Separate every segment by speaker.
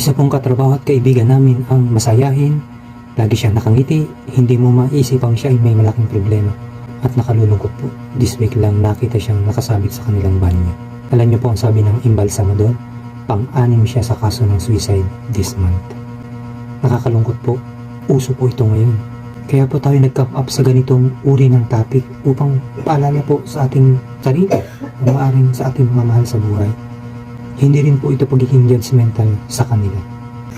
Speaker 1: Isa pong katrabaho at kaibigan namin ang masayahin, lagi siyang nakangiti, hindi mo maisipang siya ay may malaking problema. At nakalulungkot po, this week lang nakita siyang nakasabit sa kanilang banyo. Alam niyo po ang sabi ng embalsamador, pang-anim siya sa kaso ng suicide this month. Nakakalungkot po, uso po ito ngayon. Kaya po tayo nag-come up sa ganitong uri ng topic upang paalala po sa ating sarili, o maaaring sa ating mga mahal sa buhay. Hindi rin po ito pagiging judgmental sa kanila.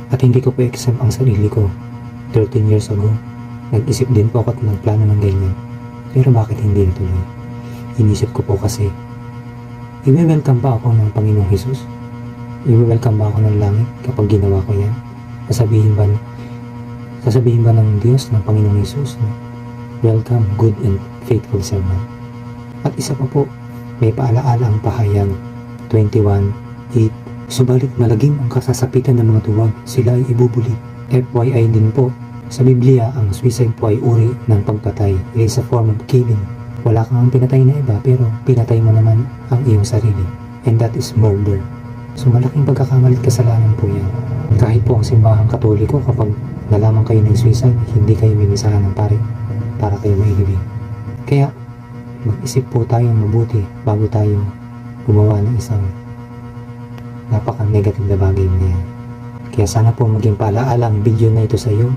Speaker 1: At hindi ko po exempt ang sarili ko. 13 years ago, nag-isip din po ako at nagplano ng ganyan. Pero bakit hindi natuloy? Inisip ko po kasi, i-welcome ba ako ng Panginoong Jesus? I-welcome ba ako ng langit kapag ginawa ko yan? Sasabihin ba ng Diyos, ng Panginoong Jesus, na welcome, good and faithful servant? At isa pa po, may paalaala ang pahayag 21:8. Subalit malagim ang kasasapitan ng mga tuwag, sila ay ibubuli. FYI din po, sa Biblia, ang suicide po ay uri ng pagpatay. It is a form of killing. Wala kang pinatay na iba, pero pinatay mo naman ang iyong sarili. And that is murder. So malaking pagkakamali at kasalanan po yan. Kahit po ang simbahang Katoliko, kapag nalaman kayo ng suicide, hindi kayo mimisahan ng pare para kayo mailibing. Kaya mag-isip po tayong mabuti bago tayo gumawa ng isang napaka-negative na bagay na yan. Kaya sana po maging paalaala ang video na ito sa iyo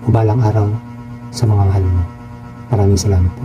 Speaker 1: o balang araw sa mga mahal mo. Maraming salamat po.